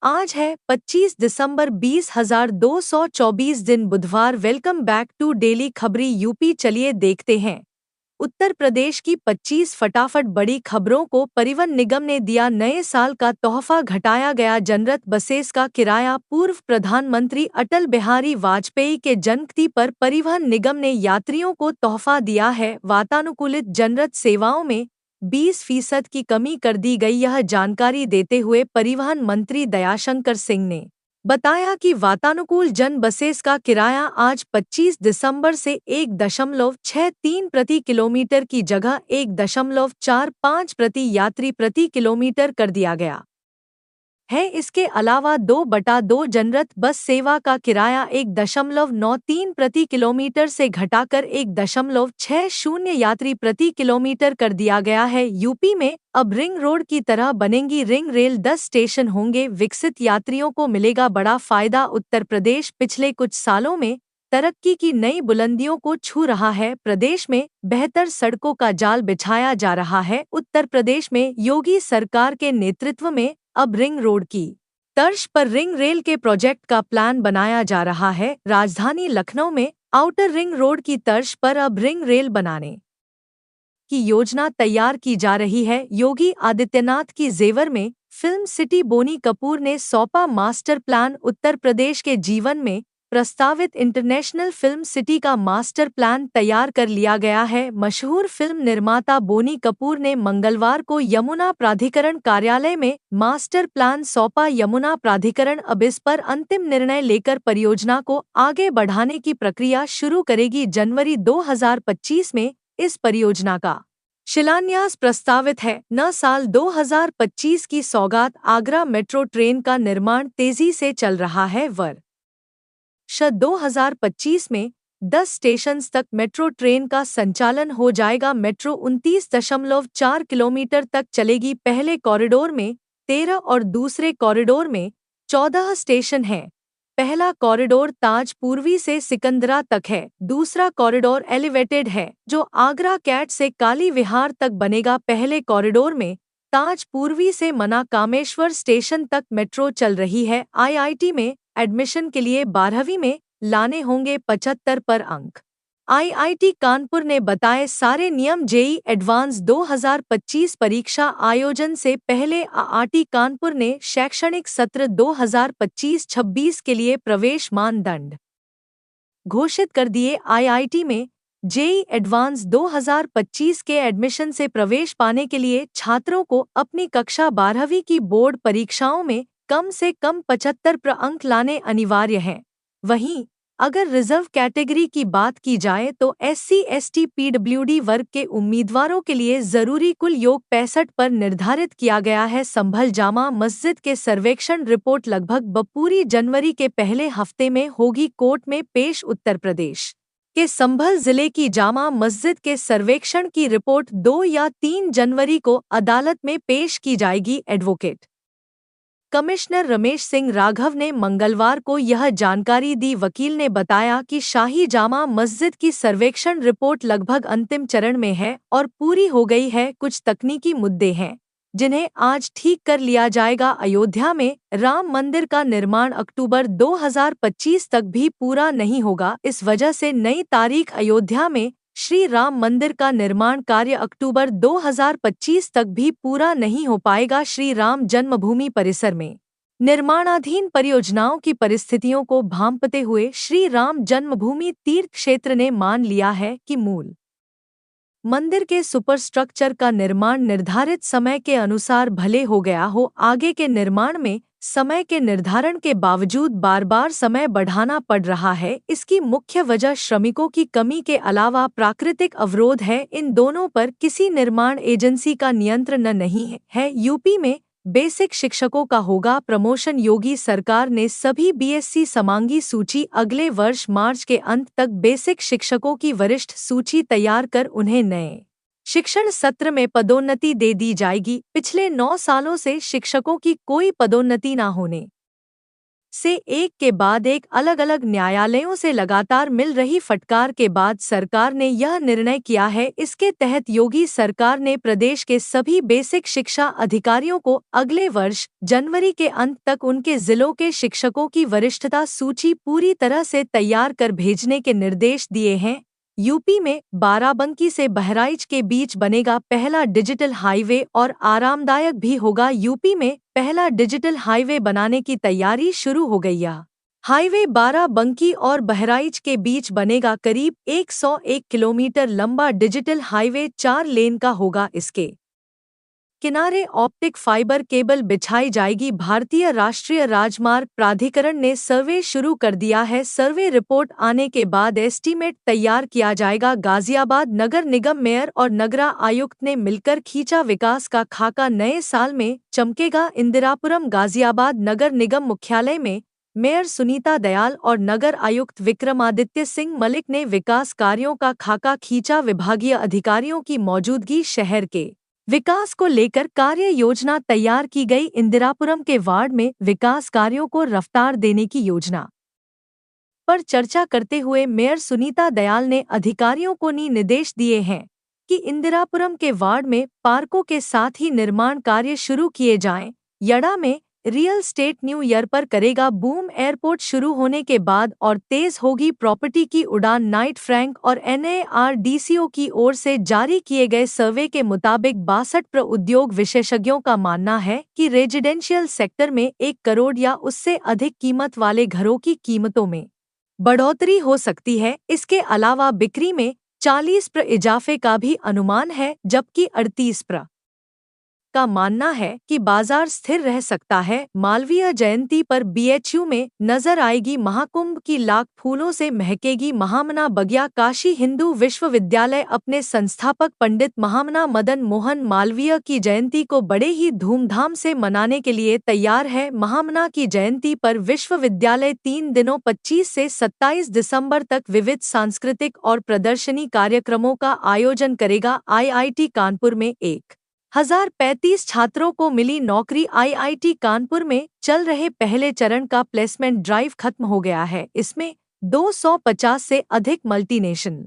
आज है 25 दिसंबर 20,224 दिन बुधवार। वेलकम बैक टू डेली खबरी यूपी। चलिए देखते हैं उत्तर प्रदेश की 25 फटाफट बड़ी खबरों को। परिवहन निगम ने दिया नए साल का तोहफा, घटाया गया जनरत बसेस का किराया। पूर्व प्रधानमंत्री अटल बिहारी वाजपेयी के जन्मतिथि पर परिवहन निगम ने यात्रियों को तोहफा दिया है। वातानुकूलित जनरत सेवाओं में 20% की कमी कर दी गई। यह जानकारी देते हुए परिवहन मंत्री दयाशंकर सिंह ने बताया कि वातानुकूल जन बसेस का किराया आज 25 दिसंबर से 1.63 प्रति किलोमीटर की जगह 1.45 प्रति यात्री प्रति किलोमीटर कर दिया गया है। इसके अलावा 2/2 जनरत बस सेवा का किराया 1.93 प्रति किलोमीटर से घटाकर 1.60 यात्री प्रति किलोमीटर कर दिया गया है। यूपी में अब रिंग रोड की तरह बनेंगी रिंग रेल, 10 स्टेशन होंगे विकसित, यात्रियों को मिलेगा बड़ा फायदा। उत्तर प्रदेश पिछले कुछ सालों में तरक्की की नई बुलंदियों को छू रहा है। प्रदेश में बेहतर सड़कों का जाल बिछाया जा रहा है। उत्तर प्रदेश में योगी सरकार के नेतृत्व में अब रिंग रोड की तर्ज पर रिंग रेल के प्रोजेक्ट का प्लान बनाया जा रहा है। राजधानी लखनऊ में आउटर रिंग रोड की तर्ज पर अब रिंग रेल बनाने की योजना तैयार की जा रही है। योगी आदित्यनाथ की जेवर में फिल्म सिटी बोनी कपूर ने सौंपा मास्टर प्लान। उत्तर प्रदेश के जीवन में प्रस्तावित इंटरनेशनल फिल्म सिटी का मास्टर प्लान तैयार कर लिया गया है। मशहूर फिल्म निर्माता बोनी कपूर ने मंगलवार को यमुना प्राधिकरण कार्यालय में मास्टर प्लान सौंपा। यमुना प्राधिकरण अब इस पर अंतिम निर्णय लेकर परियोजना को आगे बढ़ाने की प्रक्रिया शुरू करेगी। जनवरी 2025 में इस परियोजना का शिलान्यास प्रस्तावित है। न साल 2025 की सौगात, आगरा मेट्रो ट्रेन का निर्माण तेजी से चल रहा है। वर्ष 2025 में 10 स्टेशन तक मेट्रो ट्रेन का संचालन हो जाएगा। मेट्रो 29.4 किलोमीटर तक चलेगी। पहले कॉरिडोर में 13 और दूसरे कॉरिडोर में 14 स्टेशन हैं। पहला कॉरिडोर ताज पूर्वी से सिकंदरा तक है। दूसरा कॉरिडोर एलिवेटेड है जो आगरा कैट से काली विहार तक बनेगा। पहले कॉरिडोर में ताज पूर्वी से मना कामेश्वर स्टेशन तक मेट्रो चल रही है। आईआईटी में एडमिशन के लिए 12वीं में लाने होंगे 75 पर अंक। आईआईटी कानपुर ने बताए सारे नियम। जेईई एडवांस 2025 परीक्षा आयोजन से पहले आईआईटी कानपुर ने शैक्षणिक सत्र 2025-26 के लिए प्रवेश मानदंड घोषित कर दिए। आईआईटी में जेईई एडवांस 2025 के एडमिशन से प्रवेश पाने के लिए छात्रों को अपनी कक्षा 12वीं की बोर्ड परीक्षाओं में कम से कम 75 अंक लाने अनिवार्य हैं। वहीं अगर रिजर्व कैटेगरी की बात की जाए तो एससी, एसटी, पीडब्ल्यूडी वर्ग के उम्मीदवारों के लिए जरूरी कुल योग 65 पर निर्धारित किया गया है। संभल जामा मस्जिद के सर्वेक्षण रिपोर्ट लगभग पूरी जनवरी के पहले हफ्ते में होगी कोर्ट में पेश। उत्तर प्रदेश के संभल जिले की जामा मस्जिद के सर्वेक्षण की रिपोर्ट 2 या 3 जनवरी को अदालत में पेश की जाएगी। एडवोकेट कमिश्नर रमेश सिंह राघव ने मंगलवार को यह जानकारी दी। वकील ने बताया कि शाही जामा मस्जिद की सर्वेक्षण रिपोर्ट लगभग अंतिम चरण में है और पूरी हो गई है। कुछ तकनीकी मुद्दे हैं जिन्हें आज ठीक कर लिया जाएगा। अयोध्या में राम मंदिर का निर्माण अक्टूबर 2025 तक भी पूरा नहीं होगा। इस वजह से नई तारीख अयोध्या में श्री राम मंदिर का निर्माण कार्य अक्टूबर 2025 तक भी पूरा नहीं हो पाएगा। श्री राम जन्मभूमि परिसर में निर्माणाधीन परियोजनाओं की परिस्थितियों को भांपते हुए श्री राम जन्मभूमि तीर्थ क्षेत्र ने मान लिया है कि मूल मंदिर के सुपरस्ट्रक्चर का निर्माण निर्धारित समय के अनुसार भले हो गया हो, आगे के निर्माण में समय के निर्धारण के बावजूद बार बार समय बढ़ाना पड़ रहा है। इसकी मुख्य वजह श्रमिकों की कमी के अलावा प्राकृतिक अवरोध है। इन दोनों पर किसी निर्माण एजेंसी का नियंत्रण नहीं है। यूपी में बेसिक शिक्षकों का होगा प्रमोशन। योगी सरकार ने सभी बीएससी समांगी सूची अगले वर्ष मार्च के अंत तक बेसिक शिक्षकों की वरिष्ठ सूची तैयार कर उन्हें नए शिक्षण सत्र में पदोन्नति दे दी जाएगी। पिछले 9 सालों से शिक्षकों की कोई पदोन्नति न होने से एक के बाद एक अलग अलग न्यायालयों से लगातार मिल रही फटकार के बाद सरकार ने यह निर्णय किया है। इसके तहत योगी सरकार ने प्रदेश के सभी बेसिक शिक्षा अधिकारियों को अगले वर्ष जनवरी के अंत तक उनके जिलों के शिक्षकों की वरिष्ठता सूची पूरी तरह से तैयार कर भेजने के निर्देश दिए हैं। यूपी में बाराबंकी से बहराइच के बीच बनेगा पहला डिजिटल हाईवे और आरामदायक भी होगा। यूपी में पहला डिजिटल हाईवे बनाने की तैयारी शुरू हो गई है। हाईवे बाराबंकी और बहराइच के बीच बनेगा। करीब 101 किलोमीटर लंबा डिजिटल हाईवे 4 लेन का होगा। इसके किनारे ऑप्टिक फाइबर केबल बिछाई जाएगी। भारतीय राष्ट्रीय राजमार्ग प्राधिकरण ने सर्वे शुरू कर दिया है। सर्वे रिपोर्ट आने के बाद एस्टीमेट तैयार किया जाएगा। गाजियाबाद नगर निगम मेयर और नगरा आयुक्त ने मिलकर खींचा विकास का खाका। नए साल में चमकेगा इंदिरापुरम। गाजियाबाद नगर निगम मुख्यालय में मेयर सुनीता दयाल और नगर आयुक्त विक्रमादित्य सिंह मलिक ने विकास कार्यों का खाका खींचा। विभागीय अधिकारियों की मौजूदगी शहर के विकास को लेकर कार्य योजना तैयार की गई। इंदिरापुरम के वार्ड में विकास कार्यों को रफ्तार देने की योजना पर चर्चा करते हुए मेयर सुनीता दयाल ने अधिकारियों को निर्देश दिए हैं कि इंदिरापुरम के वार्ड में पार्कों के साथ ही निर्माण कार्य शुरू किए जाएं। यड़ा में रियल स्टेट न्यू ईयर पर करेगा बूम। एयरपोर्ट शुरू होने के बाद और तेज होगी प्रॉपर्टी की उड़ान। नाइट फ्रैंक और NARDCO की ओर से जारी किए गए सर्वे के मुताबिक 62% उद्योग विशेषज्ञों का मानना है कि रेजिडेंशियल सेक्टर में 1 करोड़ या उससे अधिक कीमत वाले घरों की कीमतों में बढ़ोतरी हो सकती है। इसके अलावा बिक्री में 40% इजाफे का भी अनुमान है, जबकि 38% का मानना है कि बाजार स्थिर रह सकता है। मालवीय जयंती पर BHU में नजर आएगी महाकुंभ की लाख फूलों से महकेगी महामना बगिया। काशी हिंदू विश्वविद्यालय अपने संस्थापक पंडित महामना मदन मोहन मालवीय की जयंती को बड़े ही धूमधाम से मनाने के लिए तैयार है। महामना की जयंती पर विश्वविद्यालय 3 दिनों 25 से 27 दिसंबर तक विविध सांस्कृतिक और प्रदर्शनी कार्यक्रमों का आयोजन करेगा। IIT कानपुर में 1035 छात्रों को मिली नौकरी। IIT कानपुर में चल रहे पहले चरण का प्लेसमेंट ड्राइव खत्म हो गया है। इसमें 250 से अधिक मल्टीनेशनल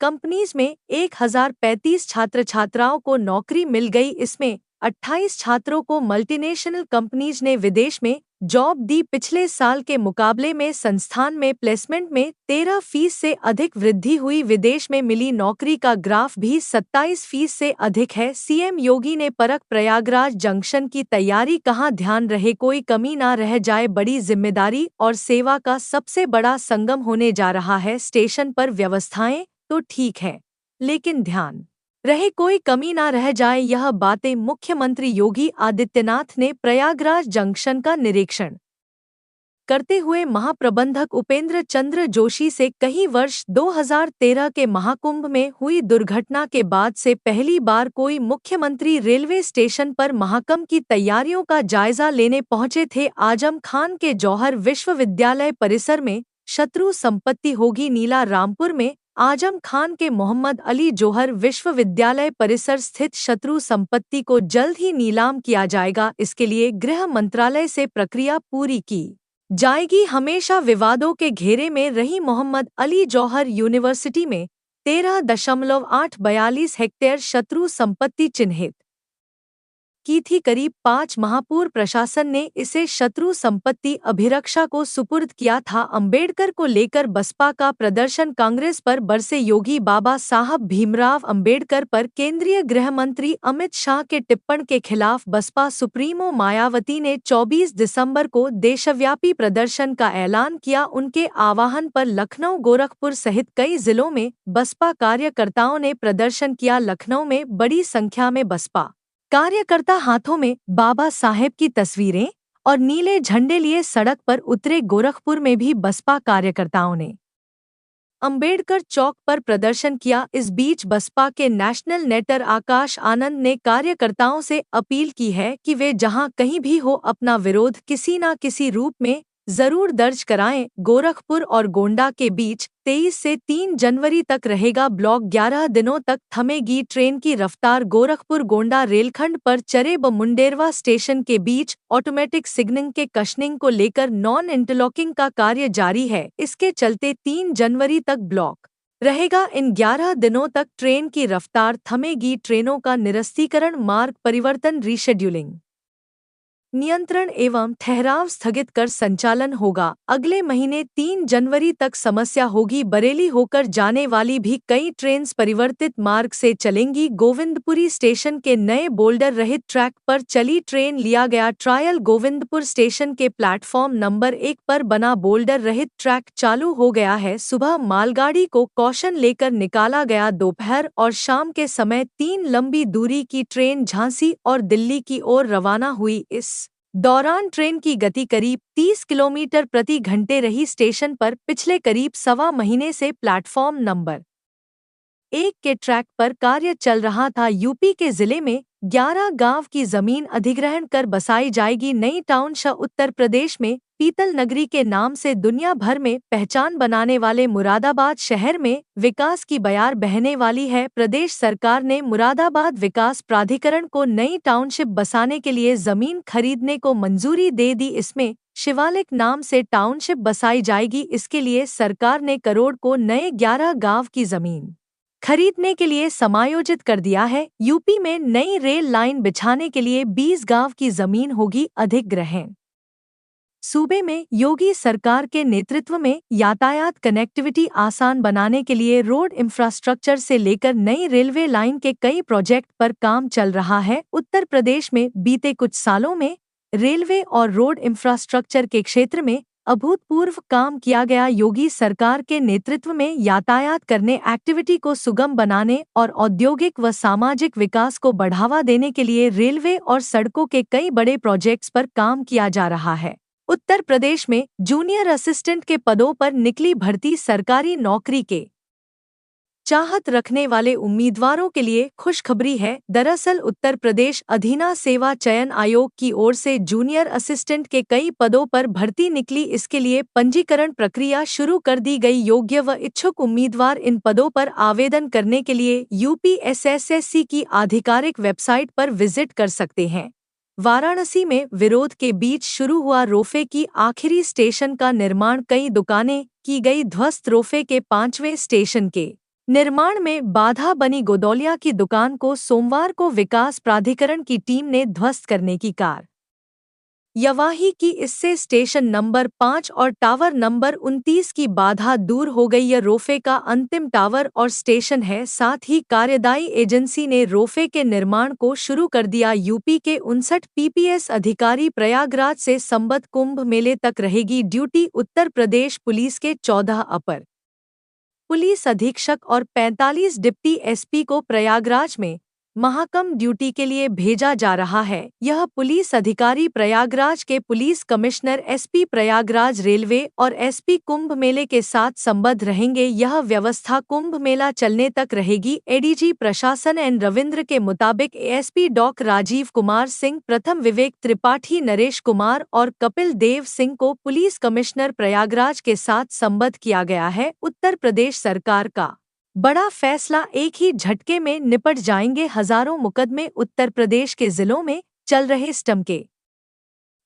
कंपनीज में 1035 छात्र छात्राओं को नौकरी मिल गई। इसमें 28 छात्रों को मल्टीनेशनल कंपनीज ने विदेश में जॉब दी। पिछले साल के मुकाबले में संस्थान में प्लेसमेंट में 13% से अधिक वृद्धि हुई। विदेश में मिली नौकरी का ग्राफ भी 27% से अधिक है। CM योगी ने परख प्रयागराज जंक्शन की तैयारी। कहाँ ध्यान रहे कोई कमी ना रह जाए। बड़ी जिम्मेदारी और सेवा का सबसे बड़ा संगम होने जा रहा है। स्टेशन पर व्यवस्थाएं तो ठीक है, लेकिन ध्यान रहे कोई कमी ना रह जाए। यह बातें मुख्यमंत्री योगी आदित्यनाथ ने प्रयागराज जंक्शन का निरीक्षण करते हुए महाप्रबंधक उपेंद्र चंद्र जोशी से कही। वर्ष 2013 के महाकुंभ में हुई दुर्घटना के बाद से पहली बार कोई मुख्यमंत्री रेलवे स्टेशन पर महाकुंभ की तैयारियों का जायजा लेने पहुंचे थे। आजम खान के जौहर विश्वविद्यालय परिसर में शत्रु संपत्ति होगी। नीला रामपुर में आजम खान के मोहम्मद अली जौहर विश्वविद्यालय परिसर स्थित शत्रु संपत्ति को जल्द ही नीलाम किया जाएगा। इसके लिए गृह मंत्रालय से प्रक्रिया पूरी की जाएगी। हमेशा विवादों के घेरे में रही मोहम्मद अली जौहर यूनिवर्सिटी में 13.842 हेक्टेयर शत्रु संपत्ति चिन्हित की थी। करीब 5 माह पूर्व प्रशासन ने इसे शत्रु संपत्ति अभिरक्षा को सुपुर्द किया था। अंबेडकर को लेकर बसपा का प्रदर्शन। कांग्रेस पर बरसे योगी। बाबा साहब भीमराव अंबेडकर पर केंद्रीय गृह मंत्री अमित शाह के टिप्पण के खिलाफ बसपा सुप्रीमो मायावती ने 24 दिसंबर को देशव्यापी प्रदर्शन का ऐलान किया। उनके आह्वान पर लखनऊ, गोरखपुर सहित कई जिलों में बसपा कार्यकर्ताओं ने प्रदर्शन किया। लखनऊ में बड़ी संख्या में बसपा कार्यकर्ता हाथों में बाबा साहेब की तस्वीरें और नीले झंडे लिए सड़क पर उतरे। गोरखपुर में भी बसपा कार्यकर्ताओं ने अंबेडकर चौक पर प्रदर्शन किया। इस बीच बसपा के नेशनल नेटर आकाश आनंद ने कार्यकर्ताओं से अपील की है कि वे जहां कहीं भी हो अपना विरोध किसी न किसी रूप में जरूर दर्ज कराएं। गोरखपुर और गोंडा के बीच 23 से 3 जनवरी तक रहेगा ब्लॉक। 11 दिनों तक थमेगी ट्रेन की रफ्तार। गोरखपुर गोंडा रेलखंड पर चरेब मुंडेरवा स्टेशन के बीच ऑटोमेटिक सिग्नलिंग के कशनिंग को लेकर नॉन इंटरलॉकिंग का कार्य जारी है। इसके चलते 3 जनवरी तक ब्लॉक रहेगा। इन 11 दिनों तक ट्रेन की रफ्तार थमेगी। ट्रेनों का निरस्तीकरण, मार्ग परिवर्तन, रीशेड्यूलिंग, नियंत्रण एवं ठहराव स्थगित कर संचालन होगा। अगले महीने 3 जनवरी तक समस्या होगी। बरेली होकर जाने वाली भी कई ट्रेन परिवर्तित मार्ग से चलेंगी। गोविंदपुरी स्टेशन के नए बोल्डर रहित ट्रैक पर चली ट्रेन लिया गया ट्रायल। गोविंदपुर स्टेशन के प्लेटफॉर्म नंबर 1 पर बना बोल्डर रहित ट्रैक चालू हो गया है। सुबह मालगाड़ी को कौशन लेकर निकाला गया। दोपहर और शाम के समय 3 लंबी दूरी की ट्रेन झांसी और दिल्ली की ओर रवाना हुई। इस दौरान ट्रेन की गति करीब 30 किलोमीटर प्रति घंटे रही। स्टेशन पर पिछले करीब सवा महीने से प्लेटफॉर्म नंबर 1 के ट्रैक पर कार्य चल रहा था। यूपी के जिले में 11 गांव की जमीन अधिग्रहण कर बसाई जाएगी नई टाउनशिप। उत्तर प्रदेश में पीतल नगरी के नाम से दुनिया भर में पहचान बनाने वाले मुरादाबाद शहर में विकास की बयार बहने वाली है। प्रदेश सरकार ने मुरादाबाद विकास प्राधिकरण को नई टाउनशिप बसाने के लिए जमीन खरीदने को मंजूरी दे दी। इसमें शिवालिक नाम से टाउनशिप बसाई जाएगी। इसके लिए सरकार ने करोड़ को नए 11 गांव की जमीन खरीदने के लिए समायोजित कर दिया है। यूपी में नई रेल लाइन बिछाने के लिए 20 गांव की जमीन होगी अधिग्रहण। सूबे में योगी सरकार के नेतृत्व में यातायात कनेक्टिविटी आसान बनाने के लिए रोड इंफ्रास्ट्रक्चर से लेकर नई रेलवे लाइन के कई प्रोजेक्ट पर काम चल रहा है। उत्तर प्रदेश में बीते कुछ सालों में रेलवे और रोड इंफ्रास्ट्रक्चर के क्षेत्र में अभूतपूर्व काम किया गया। योगी सरकार के नेतृत्व में यातायात करने एक्टिविटी को सुगम बनाने और औद्योगिक व सामाजिक विकास को बढ़ावा देने के लिए रेलवे और सड़कों के कई बड़े प्रोजेक्ट्स पर काम किया जा रहा है। उत्तर प्रदेश में जूनियर असिस्टेंट के पदों पर निकली भर्ती। सरकारी नौकरी के चाहत रखने वाले उम्मीदवारों के लिए खुशखबरी है। दरअसल उत्तर प्रदेश अधीना सेवा चयन आयोग की ओर से जूनियर असिस्टेंट के कई पदों पर भर्ती निकली। इसके लिए पंजीकरण प्रक्रिया शुरू कर दी गई। योग्य व इच्छुक उम्मीदवार इन पदों पर आवेदन करने के लिए यूपीएसएससी की आधिकारिक वेबसाइट पर विजिट कर सकते हैं। वाराणसी में विरोध के बीच शुरू हुआ रोपवे की आखिरी स्टेशन का निर्माण। कई दुकानें की गई ध्वस्त। रोपवे के 5वें स्टेशन के निर्माण में बाधा बनी। गोदौलिया की दुकान को सोमवार को विकास प्राधिकरण की टीम ने ध्वस्त करने की कार्यवाही की। इससे स्टेशन नंबर 5 और टावर नंबर 29 की बाधा दूर हो गई। यह रोपवे का अंतिम टावर और स्टेशन है। साथ ही कार्यदायी एजेंसी ने रोपवे के निर्माण को शुरू कर दिया। यूपी के 59 पीपीएस अधिकारी प्रयागराज से संबद्ध कुंभ मेले तक रहेगी ड्यूटी। उत्तर प्रदेश पुलिस के 14 अपर पुलिस अधीक्षक और 45 डिप्टी एसपी को प्रयागराज में महाकम ड्यूटी के लिए भेजा जा रहा है। यह पुलिस अधिकारी प्रयागराज के police commissioner, SP Prayagraj railway और एसपी कुंभ मेले के साथ संबद्ध रहेंगे। यह व्यवस्था कुंभ मेला चलने तक रहेगी। एडीजी प्रशासन एन रविंद्र के मुताबिक एएसपी डॉ. राजीव कुमार सिंह, प्रथम विवेक त्रिपाठी, नरेश कुमार और कपिल देव सिंह को पुलिस कमिश्नर प्रयागराज के साथ संबद्ध किया गया है। उत्तर प्रदेश सरकार का बड़ा फैसला, एक ही झटके में निपट जाएंगे हजारों मुकदमे। उत्तर प्रदेश के जिलों में चल रहे स्टम के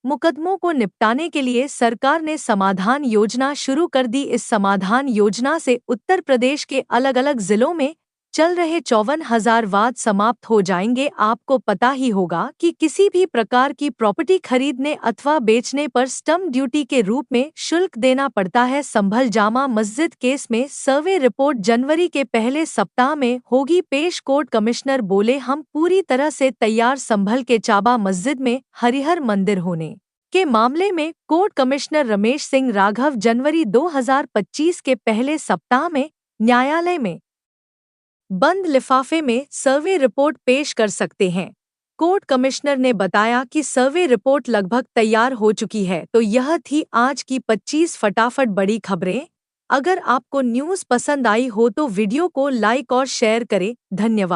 मुकदमों को निपटाने के लिए सरकार ने समाधान योजना शुरू कर दी। इस समाधान योजना से उत्तर प्रदेश के अलग अलग जिलों में चल रहे 54,000 वाद समाप्त हो जाएंगे। आपको पता ही होगा कि किसी भी प्रकार की प्रॉपर्टी खरीदने अथवा बेचने पर स्टम्प ड्यूटी के रूप में शुल्क देना पड़ता है। संभल जामा मस्जिद केस में सर्वे रिपोर्ट जनवरी के पहले सप्ताह में होगी पेश। कोर्ट कमिश्नर बोले, हम पूरी तरह से तैयार। संभल के चाबा मस्जिद में हरिहर मंदिर होने के मामले में कोर्ट कमिश्नर रमेश सिंह राघव जनवरी 2025 के पहले सप्ताह में न्यायालय में बंद लिफाफे में सर्वे रिपोर्ट पेश कर सकते हैं। कोर्ट कमिश्नर ने बताया कि सर्वे रिपोर्ट लगभग तैयार हो चुकी है। तो यह थी आज की 25 फटाफट बड़ी खबरें। अगर आपको न्यूज़ पसंद आई हो तो वीडियो को लाइक और शेयर करें। धन्यवाद।